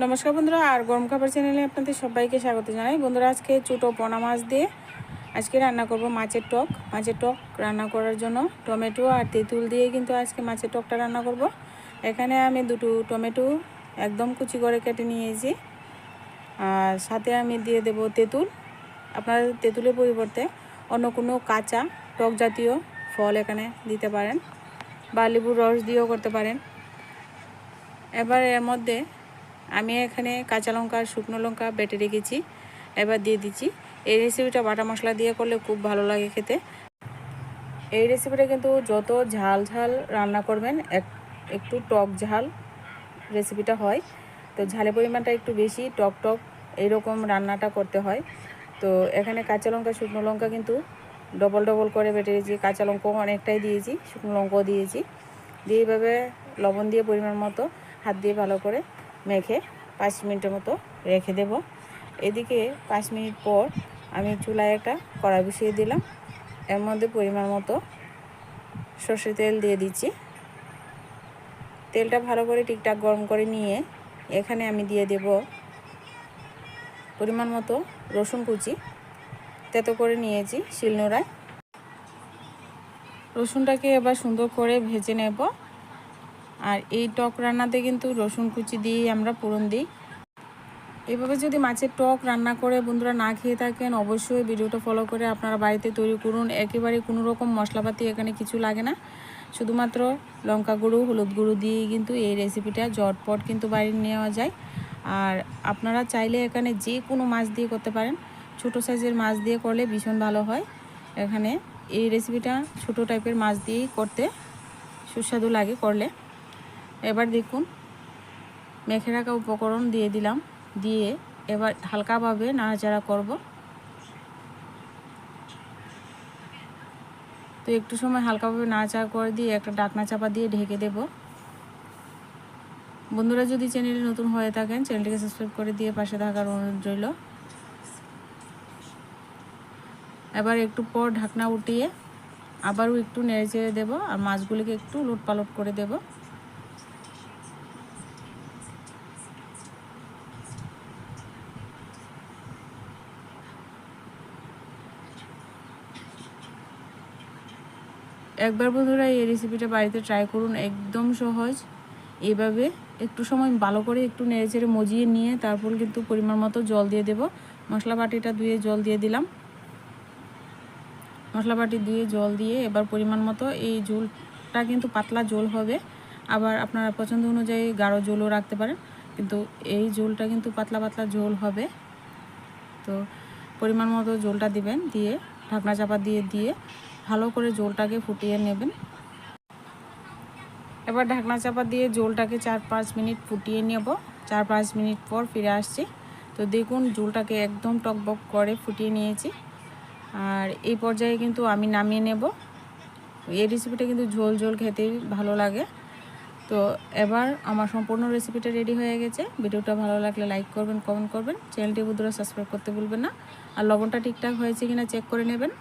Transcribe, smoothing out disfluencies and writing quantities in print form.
নমস্কার বন্ধুরা, আর গরম খাবার চ্যানেলে আপনাদের সবাইকে স্বাগত জানাই। বন্ধুরা, আজকে ছোটো পোনা মাছ দিয়ে আজকে রান্না করব মাছের টক। মাছের টক রান্না করার জন্য টমেটো আর তেঁতুল দিয়ে কিন্তু আজকে মাছের টকটা রান্না করব। এখানে আমি দুটো টমেটো একদম কুচি করে কেটে নিয়েছি, আর সাথে আমি দিয়ে দেব তেঁতুল। আপনারা তেঁতুলের পরিবর্তে অন্য কোনো কাঁচা টক জাতীয় ফল এখানে দিতে পারেন, বা লেবুর রস দিয়েও করতে পারেন। এবার এর মধ্যে আমি এখানে কাঁচা লঙ্কা আর শুকনো লঙ্কা বেটে রেখেছি, এবার দিয়ে দিচ্ছি। এই রেসিপিটা বাটা মশলা দিয়ে করলে খুব ভালো লাগে খেতে। এই রেসিপিটা কিন্তু যত ঝাল ঝাল রান্না করবেন একটু টক ঝাল রেসিপিটা হয়, তো ঝালের পরিমাণটা একটু বেশি, টক টক এইরকম রান্নাটা করতে হয়। তো এখানে কাঁচা লঙ্কা শুকনো লঙ্কা কিন্তু ডবল ডবল করে বেটে দিয়েছি, কাঁচা লঙ্কাও অনেকটাই দিয়েছি, শুকনো লঙ্কাও দিয়েছি। দিয়ে এইভাবে লবণ দিয়ে পরিমাণ মতো হাত দিয়ে ভালো করে মেখে 5 মিনিটের মতো রেখে দেব। এদিকে 5 মিনিট পর আমি চুলায় একটা কড়াই বসিয়ে দিলাম। এর মধ্যে পরিমাণ মতো সর্ষের তেল দিয়ে দিচ্ছি। তেলটা ভালো করে ঠিকঠাক গরম করে নিয়ে এখানে আমি দিয়ে দেব পরিমাণ মতো রসুন কুচি, তেতো করে নিয়েছি শিলনোড়ায়। রসুনটাকে এবার সুন্দর করে ভেজে নেব। আর এই টক রান্নাতে কিন্তু রসুন কুচি দিয়েই আমরা ফোড়ন দিই। এভাবে যদি মাছের টক রান্না করে বন্ধুরা না খেয়ে থাকেন, অবশ্যই ভিডিওটা ফলো করে আপনারা বাড়িতে তৈরি করুন। একেবারে কোনো রকম মশলাপাতি এখানে কিছু লাগে না, শুধুমাত্র লঙ্কা গুঁড়ো হলুদ গুঁড়ো দিয়েই কিন্তু এই রেসিপিটা ঝটপট কিন্তু বাইরে নেওয়া যায়। আর আপনারা চাইলে এখানে যে কোনো মাছ দিয়ে করতে পারেন, ছোটো সাইজের মাছ দিয়ে করলে ভীষণ ভালো হয়। এখানে এই রেসিপিটা ছোটো টাইপের মাছ দিয়েই করতে সুস্বাদু লাগে করলে। এবার দেখুন, মেখে রাখা উপকরণ দিয়ে দিলাম, দিয়ে এবার হালকাভাবে নাড়াচাড়া করব। তো একটু সময় হালকাভাবে নাড়াচাড়া করে দিয়ে একটা ঢাকনা চাপা দিয়ে ঢেকে দেব। বন্ধুরা, যদি চ্যানেলে নতুন হয়ে থাকেন চ্যানেলটিকে সাবস্ক্রাইব করে দিয়ে পাশে থাকার অনুরোধ রইল। এবার একটু পর ঢাকনা উঠিয়ে আবারও একটু নেড়ে চেড়ে দেবো, আর মাছগুলিকে একটু উলট পালট করে দেব। একবার বন্ধুরা এই রেসিপিটা বাড়িতে ট্রাই করুন, একদম সহজ। এইভাবে একটু সময় ভালো করে একটু নেড়েচেড়ে মজিয়ে নিয়ে তারপর কিন্তু পরিমাণ মতো জল দিয়ে দেব। মশলা বাটিটা ধুয়ে জল দিয়ে দিলাম। মশলা বাটি দিয়ে জল দিয়ে এবার পরিমাণ মতো, এই ঝোলটা কিন্তু পাতলা ঝোল হবে, আবার আপনারা পছন্দ অনুযায়ী গাঢ় ঝোলও রাখতে পারেন, কিন্তু এই ঝোলটা কিন্তু পাতলা পাতলা ঝোল হবে। তো পরিমাণ মতো ঝোলটা দিবেন, দিয়ে ঢাকনা চাপা দিয়ে দিয়ে ভালো করে ঝোলটাকে ফুটিয়ে নেবেন। এবার ঢাকনা চাপা দিয়ে ঝোলটাকে 4-5 মিনিট ফুটিয়ে নেব। 4-5 মিনিট পর ফিরে আসছি। তো দেখুন, ঝোলটাকে একদম টকবক করে ফুটিয়ে নিয়েছি। আর এই পর্যায়ে কিন্তু আমি নামিয়ে নেব। এই রেসিপিটা কিন্তু ঝোল ঝোল খেতেই ভালো লাগে। তো এবার আমার সম্পূর্ণ রেসিপিটা রেডি হয়ে গেছে। ভিডিওটা ভালো লাগলে লাইক করবেন, কমেন্ট করবেন, চ্যানেলটি বন্ধুরা সাবস্ক্রাইব করতে ভুলবেন না। আর লবণটা ঠিকঠাক হয়েছে কিনা চেক করে নেবেন।